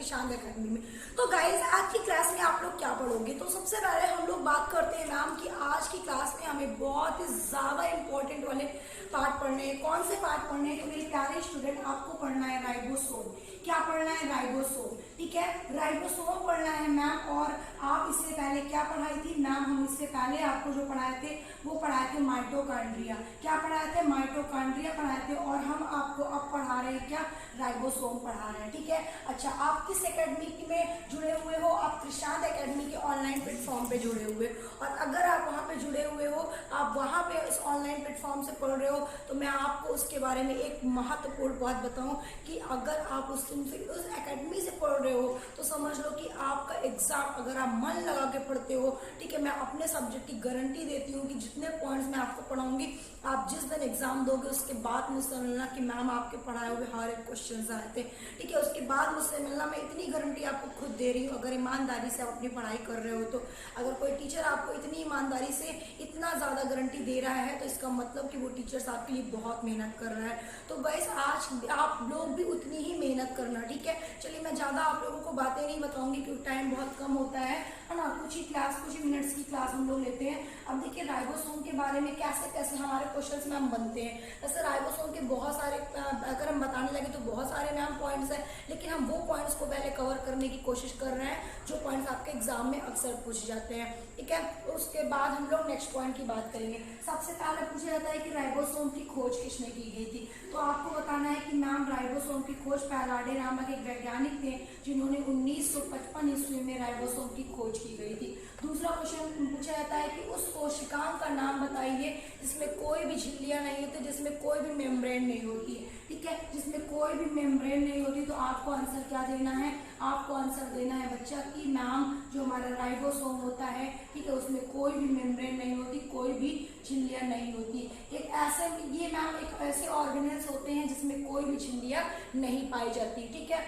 कृषांत academy में। तो guys आज की क्लास में आप लोग क्या पढ़ोगे, तो सबसे पहले हम लोग बात करते हैं मैम कि आज की क्लास में हमें बहुत ही ज्यादा इंपॉर्टेंट वाले पार्ट पढ़ने हैं। कौन से पार्ट पढ़ने हैं? तो मेरे प्यारे स्टूडेंट आपको पढ़ना है राइबोसोम। क्या पढ़ना है? राइबोसोम। ठीक है, राइबोसोम पढ़ना है मैम। और आप इससे पहले क्या पढ़ाई थी मैम? हम इससे पहले आपको जो पढ़ाए थे वो पढ़ाए थे माइटोकॉन्ड्रिया। क्या पढ़ाए थे? माइटोकॉन्ड्रिया पढ़ाए थे। और हम आपको अब पढ़ा रहे हैं क्या? राइबोसोम पढ़ा रहे हैं। ठीक है, अच्छा आप किस एकेडमी में जुड़े हुए हो? आप कृषांत एकेडमी के ऑनलाइन प्लेटफॉर्म पे जुड़े हुए। और अगर आप वहां पे जुड़े हुए हो, आप वहां पे इस ऑनलाइन प्लेटफॉर्म से पढ़ रहे हो, तो मैं आपको उसके बारे में एक महत्वपूर्ण बात बताऊं कि अगर आप उस एकेडमी से पढ़ रहे हो तो समझ लो कि आपका एग्जाम अगर आप मन लगा के पढ़ते हो, ठीक है, मैं अपने सब्जेक्ट की गारंटी देती हूँ कि जितने पॉइंट्स मैं आपको पढ़ाऊंगी, आप जिस दिन एग्जाम दोगे उसके बाद मुझसे मिलना कि मैम आपके पढ़ाए हुए हर एक क्वेश्चन आए थे। ठीक है, उसके बाद मुझसे मिलना। मैं इतनी गारंटी आपको खुद दे रही हूँ, अगर ईमानदारी से आप अपनी पढ़ाई कर रहे हो तो। अगर कोई टीचर आपको इतनी ईमानदारी से इतना ज्यादा गारंटी दे रहा है तो इसका मतलब कि वो टीचर्स आपके लिए बहुत मेहनत कर रहा है। तो बस आज आप लोग भी उतनी ही मेहनत करना। ठीक है, चलिए मैं ज्यादा आप लोगों को बातें नहीं बताऊंगी क्योंकि टाइम बहुत कम होता है ना। कुछ ही मिनट्स की क्लास हम लोग लेते हैं। अब देखिए राइबोसोम के बारे में कैसे कैसे हमारे क्वेश्चंस मैम बनते हैं। जैसे राइबोसोम के बहुत सारे अगर हम बताने लगे तो बहुत सारे मैम पॉइंट्स हैं, लेकिन हम वो पॉइंट्स को पहले कवर करने की कोशिश कर रहे हैं जो पॉइंट्स आपके एग्जाम में अक्सर पूछे जाते हैं। ठीक है, उसके बाद हम लोग नेक्स्ट पॉइंट की बात करेंगे। सबसे पहले पूछा जाता है कि राइबोसोम की खोज किसने की गई थी। तो आपको बताना है कि मैम राइबोसोम की खोज पैराडे नामक एक वैज्ञानिक थे जिन्होंने 1955 ईस्वी में राइबोसोम की खोज की गई थी। दूसरा क्वेश्चन पूछा जाता है कि उस कोशिकाओं का नाम बताइए जिसमें कोई भी झिल्लियां नहीं होती, जिसमें कोई भी मेम्ब्रेन नहीं होती है। ठीक है, जिसमें कोई भी मेम्ब्रेन नहीं होती। तो आपको आंसर क्या देना है? आपको आंसर देना है बच्चा की मैम जो हमारा राइबोसोम होता है, ठीक है, उसमें कोई भी मेम्ब्रेन नहीं होती, कोई भी झिल्लियां नहीं होती। एक ऐसे ये मैम एक ऐसे ऑर्गेनेल्स होते हैं जिसमें कोई भी झिल्लियां नहीं पाई जाती। ठीक है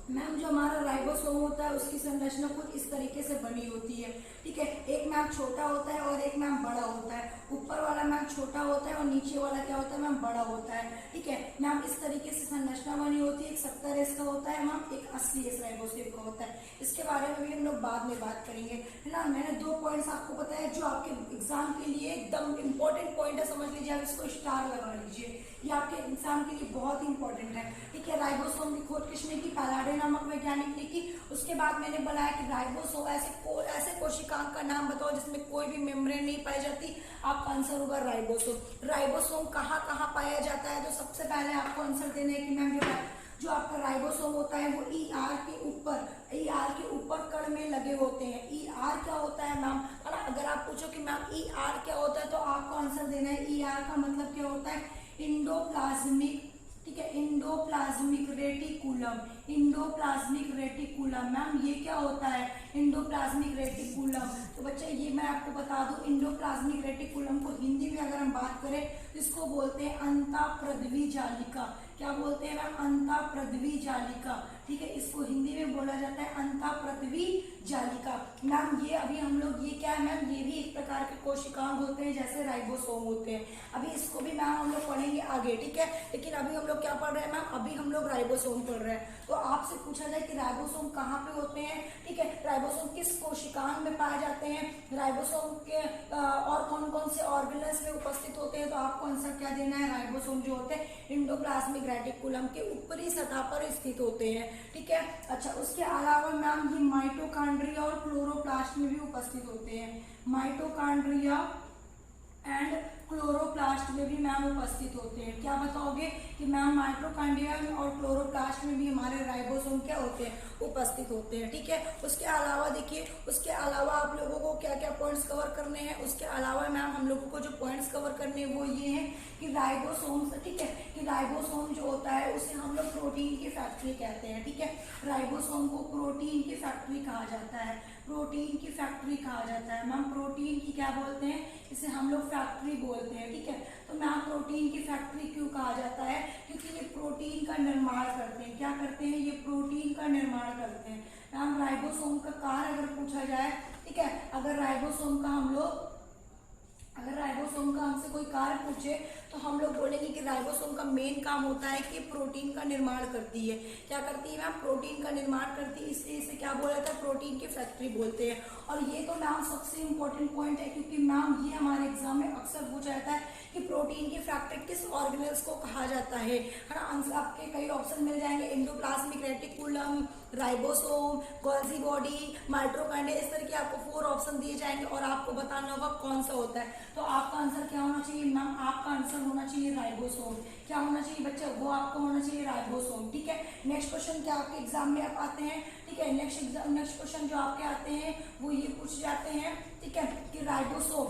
मैम, जो हमारा राइबोसोम होता है उसकी संरचना कुछ इस तरीके से बनी होती है। ठीक है, एक मैम छोटा होता है और एक मैम बड़ा होता है। ऊपर वाला मैम छोटा होता है और नीचे वाला क्या होता है मैम? बड़ा होता है। ठीक है मैम, इस तरीके से संरचना बनी होती है। एक 70 इसका होता है मैम, एक 80 इस राइबोसोम का होता है। इसके बारे में भी हम लोग बाद में बात करेंगे, है ना। मैंने 2 पॉइंट्स आपको बताया जो आपके एग्जाम के लिए एकदम इंपॉर्टेंट पॉइंट है, समझ लीजिए, आप इसको स्टार लगा लीजिए, ये आपके एग्जाम के लिए बहुत इंपॉर्टेंट है। ठीक है, राइबोसोम की खोज किसने की? पैराडे नामक वैज्ञानिक ने की। उसके बाद मैंने बताया कि राइबोसोम ऐसे कोशिकाओं का नाम बताओ जिसमें कोई भी मेम्ब्रेन नहीं पाई जाती। आपका आंसर होगा राइबोसोम। राइबोसोम कहाँ कहाँ पाया जाता है? तो सबसे पहले आपको आंसर देना है कि मैम जो आपका राइबोसोम होता है वो ER के ऊपर कण में लगे होते हैं। ER क्या होता है मैम? अगर आप पूछो कि मैम ER क्या होता है तो आपको आंसर देना है ER का मतलब क्या होता है? इंडोप्लाज्मिक। ठीक है, endoplasmic reticulum. Endoplasmic reticulum ma'am ये क्या होता है? Endoplasmic reticulum. तो बच्चा ये मैं आपको बता दूं, इंडोप्लाज्मिक रेटिकुलम को हिंदी में अगर हम बात करें तो इसको बोलते हैं अंतःप्रद्वी जालिका। क्या बोलते हैं मैम? अंतःप्रद्वी जालिका। ठीक है, इसको हिंदी में बोला जाता है अंतःप्रद्वी जालिका। मैम ये अभी हम लोग ये क्या है मैम? ये भी एक प्रकार के कोशिकांग होते हैं जैसे राइबोसोम होते हैं। अभी इसको भी मैम हम लोग पढ़ेंगे आगे। ठीक है, लेकिन अभी हम लोग क्या पढ़ रहे हैं मैम? अभी हम लोग राइबोसोम पढ़ रहे हैं। तो आपसे पूछा जाए कि राइबोसोम कहाँ पे होते हैं, ठीक है, राइबोसोम किस कोशिकांग में पाए जाते हैं, राइबोसोम के और कौन कौन से ऑर्गेनल्स में उपस्थित होते हैं, तो आपको आंसर क्या देना है? राइबोसोम जो होते हैं इंडोप्लाज्मिक रेटिकुलम के ऊपरी सतह पर स्थित होते हैं। ठीक है, अच्छा उसके अलावा मैम ये माइटोकॉन्ड्रिया और क्लोरोप्लास्ट में भी उपस्थित होते हैं। माइटोकॉन्ड्रिया एंड क्लोरोप्लास्ट में भी मैम उपस्थित होते हैं। क्या बताओगे कि मैम माइटोकॉन्ड्रिया और क्लोरोप्लास्ट में भी हमारे राइबोसोम क्या होते हैं? उपस्थित होते हैं। ठीक है, उसके अलावा देखिए, उसके अलावा आप लोगों को क्या क्या पॉइंट्स कवर करने हैं। उसके अलावा मैम हम लोगों को जो पॉइंट्स कवर करने हैं वो ये हैं कि राइबोसोम, ठीक है, कि राइबोसोम जो होता है उसे हम लोग प्रोटीन की फैक्ट्री कहते हैं। ठीक है, राइबोसोम को प्रोटीन की फैक्ट्री कहा जाता है। प्रोटीन की फैक्ट्री कहा जाता है मैम। प्रोटीन की क्या बोलते हैं? इसे हम लोग फैक्ट्री बोलते हैं। ठीक है, तो मैम प्रोटीन की फैक्ट्री क्यों कहा जाता है? क्योंकि ये प्रोटीन का निर्माण करते हैं। क्या करते हैं? ये प्रोटीन का निर्माण करते हैं। मैम राइबोसोम का कार्य अगर पूछा जाए, ठीक है, अगर राइबोसोम का हम लोग अगर राइबोसोम का हमसे कोई कार्य पूछे तो हम लोग बोलेंगे कि राइबोसोम का मेन काम होता है कि प्रोटीन का निर्माण करती है। क्या करती है मैम? प्रोटीन का निर्माण करती है, इसलिए इसे क्या बोला जाता है? प्रोटीन की फैक्ट्री बोलते हैं। और ये तो मैम सबसे इंपॉर्टेंट पॉइंट है, क्योंकि मैम ये हमारे एग्जाम में अक्सर पूछा जाता है कि प्रोटीन की फैक्ट्री किस ऑर्गेनेल्स को कहा जाता है ना। आंसर आपके कई ऑप्शन मिल जाएंगे, endoplasmic reticulum, ribosome, Golgi body, mitochondria, इस तरह के आपको 4 ऑप्शन दिए जाएंगे और आपको बताना होगा कौन सा होता है। तो आपका आंसर क्या होना चाहिए मैम? आपका आंसर होना चाहिए राइबोसोम। क्या होना चाहिए बच्चे? वो आपको होना चाहिए राइबोसोम। ठीक है, नेक्स्ट क्वेश्चन क्या आपके एग्जाम में आप आते हैं? ठीक है, नेक्स्ट क्वेश्चन जो आपके आते हैं वो ये पूछ जाते हैं, ठीक है, कि राइबोसोम,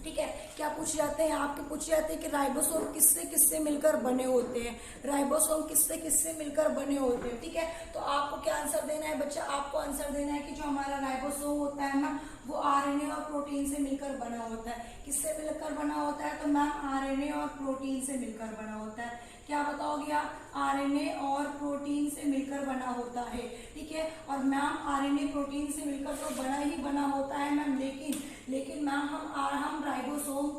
ठीक है, क्या पूछ जाते हैं आपके? पूछ जाते हैं कि राइबोसोम किससे किससे मिलकर बने होते हैं। राइबोसोम किससे किससे मिलकर बने होते हैं। ठीक है, तो आपको क्या आंसर देना है बच्चा? आपको आंसर देना है कि जो हमारा राइबोसोम होता है ना, वो आरएनए और प्रोटीन से मिलकर बना होता है। किससे मिलकर बना होता है? तो मैम आरएनए और प्रोटीन से मिलकर बना होता है। क्या बताओगे आप? आरएनए और प्रोटीन से मिलकर बना होता है। ठीक है, और मैम आरएनए प्रोटीन से मिलकर तो बना ही बना होता है मैम, लेकिन मैम हम राइबोसोम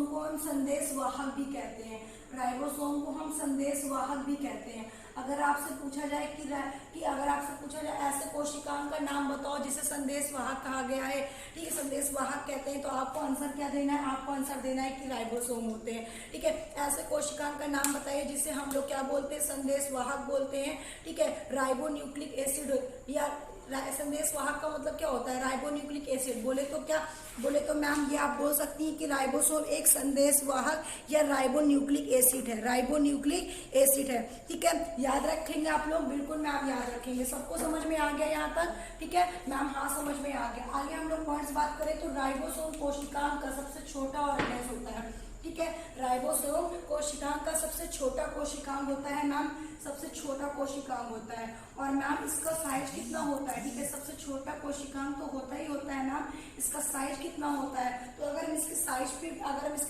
को हम संदेश वाहक भी कहते हैं। राइबोसोम को हम संदेश वाहक भी कहते हैं। अगर आपसे पूछा जाए कि अगर आपसे पूछा जाए ऐसे कोशिकाओं का नाम बताओ जिसे संदेश वाहक कहा गया है, ठीक है, संदेश वाहक कहते हैं, तो आपको आंसर क्या देना है? आपको आंसर देना है कि राइबोसोम होते हैं। ठीक है, ऐसे कोशिकाओं का नाम बताइए जिसे हम लोग क्या बोलते हैं? संदेश वाहक बोलते हैं। ठीक है, राइबोन्यूक्लिक एसिड, या संदेश वाहक का मतलब क्या होता है? Ribonucleic acid. बोले तो मैम ये आप बोल सकती हैं कि राइबोसोम एक संदेश वाहक या राइबोन्यूक्लिक एसिड है। राइबोन्यूक्लिक एसिड है। ठीक है, याद रखेंगे आप लोग? बिल्कुल मैम याद रखेंगे। सबको समझ में आ गया यहाँ तक? ठीक है मैम, हाँ समझ में आ गया। आगे हम लोग पॉइंट्स बात करें तो राइबोसोम कोशिकाओं का सबसे छोटा ऑर्गेनेज होता है। ठीक है, राइबोसोम कोशिकाओं का सबसे छोटा कोशिकांग होता है मैम, सबसे छोटा कोशिकांग होता है। और मैम इसका साइज कितना होता है? ठीक है, सबसे छोटा कोशिकांग तो होता ही होता है मैम, इसका साइज कितना होता है? तो अगर हम इसकी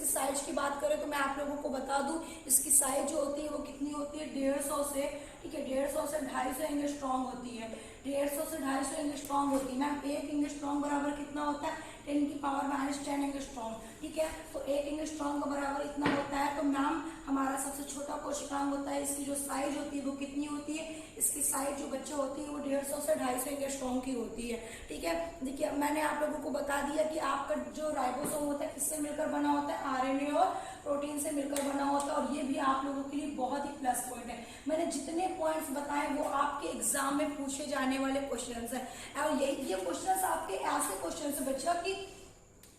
साइज की बात करें तो मैं आप लोगों को बता दूं, इसकी साइज जो होती है वो कितनी होती है? 150 से, ठीक है, 150 से 250 एंगस्ट्रॉम होती है। 150 से 250 एंगस्ट्रॉम होती है मैम। 1 एंगस्ट्रॉम बराबर कितना होता है? 10⁻⁻10 एंगस्ट्रॉम। ठीक है, तो 1 एंगस्ट्रॉम का बराबर इतना होता है। तो मैम हमारा सबसे छोटा कोशिकांग होता है, इसकी जो साइज होती है वो कितनी होती है? इसकी साइज जो बच्चे होती है वो 150 से 250 एंगस्ट्रॉम की होती है। ठीक है, देखिए मैंने आप लोगों को बता दिया कि आपका जो राइबोसोम होता है किससे मिलकर बना होता है? आरएनए और प्रोटीन से मिलकर बना होता है। और ये भी आप लोगों के लिए बहुत ही प्लस पॉइंट है। मैंने जितने पॉइंट्स बताए वो आपके एग्जाम में पूछे जाने वाले क्वेश्चंस हैं। और ये क्वेश्चंस आपके ऐसे क्वेश्चंस है बच्चा कि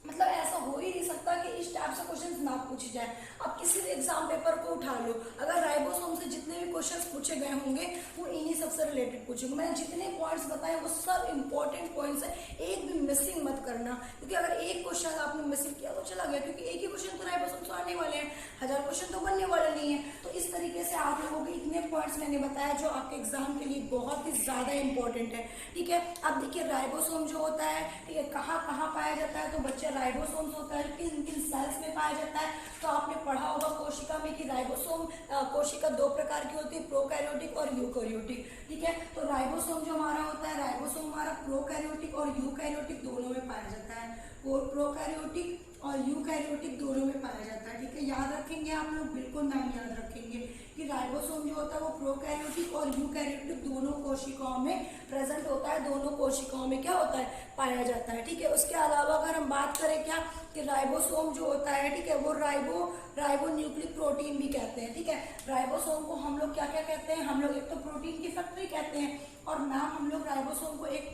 मतलब ऐसा हो ही नहीं सकता कि इस टाइप से क्वेश्चंस ना पूछे जाए। अब किसी भी एग्जाम पेपर को उठा लो, अगर राइबोसोम से जितने भी क्वेश्चंस पूछे गए होंगे वो इन्हीं सबसे रिलेटेड पूछेंगे। मैंने जितने पॉइंट्स बताए वो सब इंपॉर्टेंट पॉइंट्स है, एक भी मिसिंग मत करना, क्योंकि अगर एक क्वेश्चन आपने मिसिंग किया तो चला गया, क्योंकि एक ही क्वेश्चन तो राइबोसोम से आने वाले हैं, 1000 क्वेश्चन तो बनने वाले नहीं है। तो इस तरीके से आप लोगों के इतने पॉइंट्स मैंने बताया जो आपके एग्जाम के लिए बहुत ही ज्यादा इंपॉर्टेंट है। ठीक है, अब देखिए राइबोसोम जो होता है, ठीक है, कहाँ कहाँ पाया जाता है? तो बच्चे राइबोसोम्स होता है किन किन सेल्स में पाया जाता है? तो आपने पढ़ा होगा कोशिका में कि राइबोसोम कोशिका 2 प्रकार की होती है, प्रोकैरियोटिक और यूकैरियोटिक। ठीक है, तो राइबोसोम जो हमारा होता है, राइबोसोम हमारा प्रोकैरियोटिक और यूकैरियोटिक दोनों में पाया जाता है। प्रोकैरियोटिक और यूकैरियोटिक दोनों में पाया जाता है। ठीक है, याद रखेंगे आप लोग? बिल्कुल मैम याद रखेंगे कि राइबोसोम जो होता है वो प्रोकैरियोटिक और यूकैरियोटिक दोनों कोशिकाओं में प्रेजेंट होता है, दोनों कोशिकाओं में क्या होता है? पाया जाता है। ठीक है, उसके अलावा अगर हम बात करें क्या कि राइबोसोम जो होता है, ठीक है, वो राइबोन्यूक्लिक प्रोटीन भी कहते हैं। ठीक है, राइबोसोम को हम लोग क्या क्या कहते हैं? हम लोग एक तो प्रोटीन की फैक्ट्री कहते हैं, और नाम हम लोग राइबोसोम को एक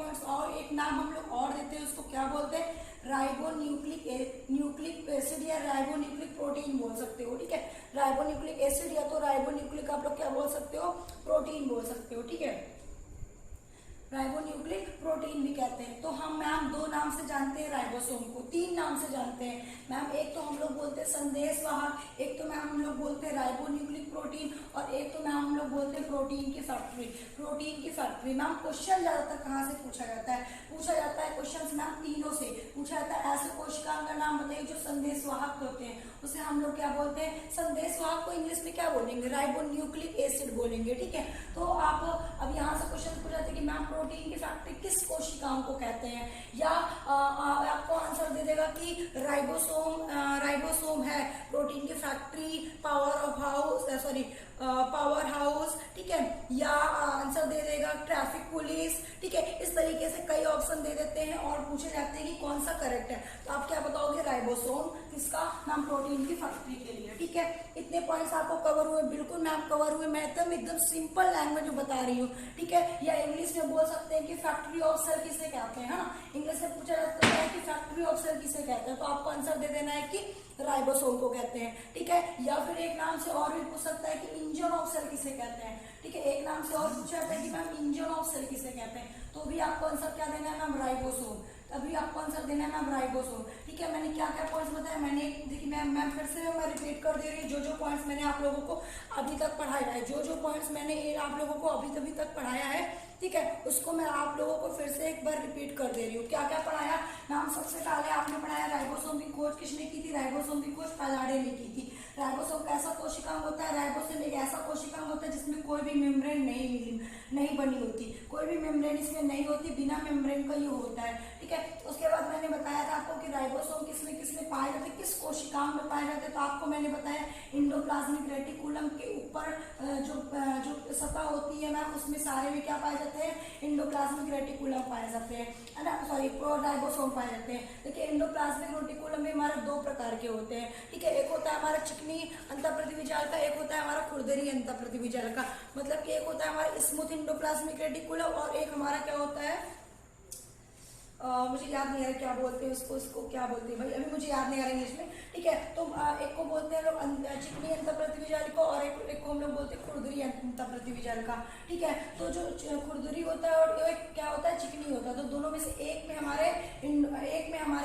नाम हम लोग और देते हैं, उसको क्या बोलते हैं? राइबोन्यूक्लिक एसिड या राइबोन्यूक्लिक प्रोटीन बोल सकते हो। ठीक है, राइबोन्यूक्लिक एसिड या तो राइबोन्यूक्लिक आप लोग क्या बोल सकते हो? प्रोटीन बोल सकते हो। ठीक है, राइबोन्यूक्लिक प्रोटीन भी कहते हैं। तो हम मैम 2 नाम से जानते हैं राइबोसोम को, 3 नाम से जानते हैं मैम। एक तो हम लोग बोलते हैं संदेश वाहक, एक तो मैम हम लोग बोलते हैं राइबोन्यूक्लिक प्रोटीन, और एक तो मैम हम लोग बोलते हैं प्रोटीन की फैक्ट्री। प्रोटीन की फैक्ट्री मैम क्वेश्चन ज्यादातर कहाँ से पूछा जाता है? पूछा जाता है क्वेश्चन मैम तीनों से पूछा जाता है। ऐसे कोशिकाओं का नाम बताइए जो संदेश वाहक होते हैं, उसे हम लोग क्या बोलते हैं? संदेश वाहक को इंग्लिश में क्या बोलेंगे? राइबोन्यूक्लिक एसिड बोलेंगे। ठीक है, तो आप अब यहाँ से क्वेश्चन पूछ जाते हैं कि मैम प्रोटीन की फैक्ट्री किस कोशिकाओं को कहते हैं, या आपको आंसर दे देगा कि राइबोसोम है प्रोटीन की फैक्ट्री, पावर हाउस, ठीक है, या आंसर दे देगा ट्रैफिक पुलिस, ठीक है। इस तरीके से कई ऑप्शन दे देते हैं और पूछे जाते हैं कि कौन सा करेक्ट है। तो आप क्या बताओगे? राइबोसोम। किसका नाम? प्रोटीन की फैक्ट्री के लिए, ठीक है। इतने पॉइंट्स आपको कवर हुए? बिल्कुल मैम कवर हुए। मैं एकदम सिंपल लैंग्वेज में बता रही हूँ, ठीक है। या इंग्लिश में बोल सकते हैं कि फैक्ट्री ऑफ सेल किसे कहते हैं, है ना। इंग्लिश में पूछा जाता है कि फैक्ट्री ऑफ सेल किसे कहते हैं, तो आपको आंसर दे देना है कि राइबोसोम को कहते हैं, ठीक है। या फिर एक नाम से और भी पूछ सकता है कि इंजन ऑफ सेल किसे कहते हैं, ठीक है। एक नाम से और पूछा जाता है कि मैम इंजन ऑफ सेल किसे कहते हैं, तो भी आपको आंसर क्या देना है मैम? राइबोसोम। तभी आपको आंसर देना है मैम राइबोसोम, ठीक है। मैंने क्या क्या पॉइंट्स बताया, मैंने देखिए मैम फिर से मैं रिपीट कर दे रही हूँ। जो पॉइंट्स मैंने आप लोगों को अभी तक पढ़ाया है, जो पॉइंट्स मैंने आप लोगों को अभी तक पढ़ाया है, ठीक है, उसको मैं आप लोगों को फिर से एक बार रिपीट कर दे रही हूँ। क्या क्या पढ़ाया मैम? सबसे पहले आपने पढ़ाया राइबोसोम की खोज किसने की थी? राइबोसोम की खोज पैलाडे ने की थी। राइबोसोम कैसा कोशिकांग होता है? राइबोसोम एक ऐसा कोशिकांग होता है जिसमें कोई भी मेम्ब्रेन नहीं बनी होती, कोई भी मेम्ब्रेन इसमें नहीं होती, बिना मेम्ब्रेन का ये होता है, ठीक है। उसके बाद मैंने बताया था आपको कि राइबोसोम किसमें पाए जाते हैं, किस कोशिकांग में पाए जाते हैं, तो आपको मैंने बताया एंडोप्लाज्मिक रेटिकुलम के ऊपर जो सतह होती है मैम, उसमें सारे में क्या पाए जाते हैं? एंडोप्लाज्मिक रेटिकुलम पाए जाते हैं, है ना, सॉरी राइबोसोम पाए जाते हैं। देखिए एंडोप्लाज्मिक रेटिकुलम में हमारे दो प्रकार के होते हैं, ठीक है। एक होता है हमारा चिकनी अंतःप्रतिवी जाल का, एक होता है हमारा खुरदरी अंतःप्रतिवी जाल का। मतलब कि एक होता है हमारा स्मूथ एंडोप्लाज्मिक रेटिकुलम और एक हमारा क्या होता है, मुझे याद नहीं आ रहा क्या बोलते हैं उसको क्या बोलते हैं भाई, अभी मुझे याद नहीं आ रहा इंग्लिश में, ठीक है। तो एक को बोलते हैं लोग चिकनी अंतःप्रतिवी जाल को और एक को हम लोग बोलते हैं खुरदरी अंतःप्रतिवी जाल का, ठीक है। तो जो खुरदरी होता है और एक क्या होता है? चिकनी होता है। तो दोनों में से एक में हमारे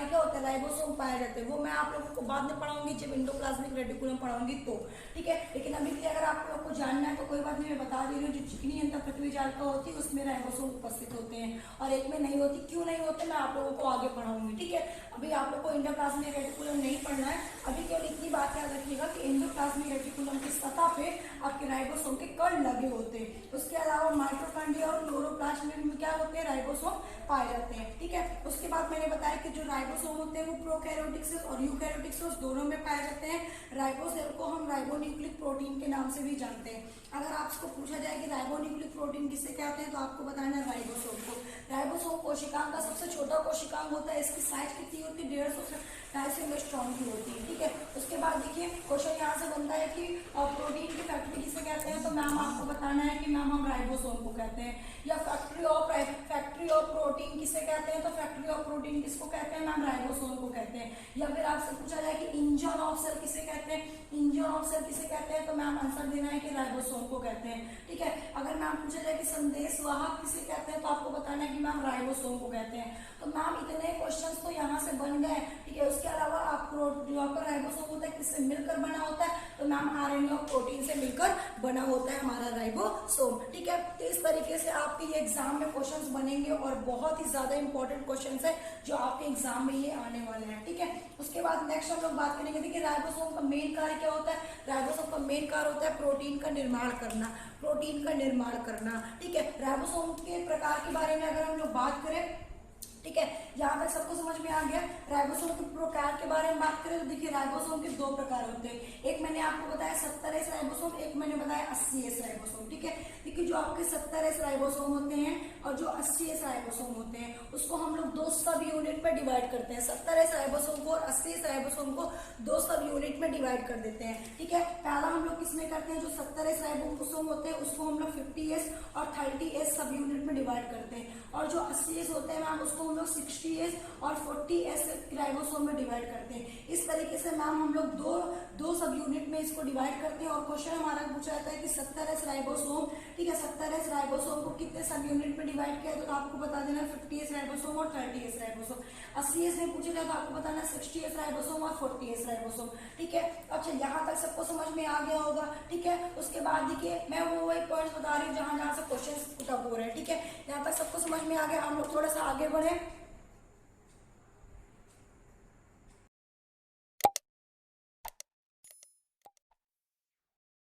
क्या होता है? राइबोसोम पाए जाते हैं। वो मैं आप लोगों को बाद में पढ़ाऊंगी जब एंडोप्लाज्मिक रेटिकुलम पढ़ाऊंगी तो, ठीक है। लेकिन अभी के अगर आप लोग को जानना है तो कोई बात नहीं, मैं बता दे रही हूँ। जो चिकनी अंतःप्रतिवी जाल का होती है उसमें राइबोसोम उपस्थित होते हैं और एक में नहीं होती। क्यों नहीं होते मैं आप लोगों को आगे पढ़ाऊंगी, ठीक है। अभी आप लोग को एंडोप्लाज्मिक रेटिकुलम नहीं पढ़ना है, अभी केवल इतनी बात याद रखिएगा कि एंडोप्लाज्मिक रेटिकुलम की सतह पे आपके राइबोसोम के कण लगे होते हैं। उसके अलावा माइटोकॉन्ड्रिया और क्लोरोप्लास्ट में क्या होते हैं? राइबोसोम पाए जाते हैं, ठीक है। उसके बाद मैंने बताया कि जो राइबोसोम होते हैं वो प्रोकैरियोटिक सेल्स और यूकैरियोटिक सेल्स दोनों में पाए जाते हैं। राइबोसेल को हम राइबोन्यूक्लिक प्रोटीन के नाम से भी जानते हैं। अगर आपको पूछा जाए कि राइबोन्यूक्लिक प्रोटीन किसे कहते हैं तो आपको बताना है राइबोसोम को। राइबोसोम कोशिकांग का सबसे छोटा कोशिकांग होता है। इसकी साइज कितनी होती है? 150 से 250 एंगस्ट्रॉम की होती है, ठीक है। उसके बाद देखिए क्वेश्चन यहाँ से बनता है कि प्रोटीन की फैक्ट्री किसे कहते हैं, तो मैम आपको बताना है कि मैम हम राइबोसोम को कहते हैं। या फैक्ट्री ऑफ प्रोटीन किसे कहते हैं, तो फैक्ट्री ऑफ प्रोटीन किसको कहते हैं मैम? राइबोसोम को कहते हैं। या फिर आपसे पूछा जाए कि इंजन ऑफ सेल किसे कहते हैं, इंजन ऑफ सेल किसे कहते हैं, तो मैम आंसर देना है कि राइबोसोम को कहते हैं, ठीक है। अगर मैम पूछा जाए कि संदेश वाहक किसे कहते हैं तो आपको बताना है कि मैम राइबोसोम को कहते हैं। तो मैम इतने क्वेश्चंस तो यहाँ से बन गए, ठीक है। उसके अलावा आपको जो आपका राइबोसोम होता है किससे मिलकर बना होता है, तो मैम आरएनए और प्रोटीन से मिलकर बना होता है हमारा राइबोसोम, ठीक है। तो इस तरीके से आपके ये एग्जाम में क्वेश्चंस बनेंगे और बहुत ही ज्यादा इंपॉर्टेंट क्वेश्चंस है जो आपके एग्जाम में ये आने वाले हैं, ठीक है। उसके बाद नेक्स्ट हम लोग बात करेंगे, देखिए राइबोसोम का मेन कार्य क्या होता है? राइबोसोम का मेन कार्य होता है प्रोटीन का निर्माण करना, ठीक है। राइबोसोम के प्रकार के बारे में अगर हम लोग बात करें, ठीक है, यहाँ तक सबको समझ में आ गया। राइबोसोम के प्रकार के बारे में बात करें तो देखिए राइबोसोम के दो प्रकार होते हैं। एक मैंने आपको बताया 70S राइबोसोम, एक मैंने बताया 80S राइबोसोम, ठीक है। देखिए जो आपके 70S राइबोसोम होते हैं और जो 80S राइबोसोम होते हैं उसको हम लोग दो सब यूनिट में डिवाइड करते हैं। 70S राइबोसोम को और 80S राइबोसोम को दो सब यूनिट में डिवाइड कर देते हैं, ठीक है। पहला हम लोग किसमें करते हैं? जो 70S राइबोसोम होते हैं उसको हम लोग 50S और 30S सब यूनिट में डिवाइड करते हैं और जो 80S होते हैं मैम उसको हम लोग 60S और 40S राइबोसोम में डिवाइड करते हैं। इस तरीके से मैम हम लोग दो सब यूनिट में इसको डिवाइड करते हैं और क्वेश्चन हमारा पूछा जाता है कि 70S राइबोसोम, ठीक है, 70S राइबोसोम को कितने सब यूनिट में डिवाइड किया तो आपको बता देना 50S राइबोसोम और 30S राइबोसोम। 80S में पूछा जाए तो आपको बताना 60S राइबोसोम और 40S राइबोसोम, ठीक है। अच्छा यहाँ तक सबको समझ में आ गया होगा, ठीक है। उसके बाद देखिए मैं वो वही पॉइंट्स बता रही हूँ जहाँ से क्वेश्चन पुट अप हो रहे हैं, ठीक है। यहाँ तक सबको समझ में आ गया। हम लोग थोड़ा सा आगे बढ़े।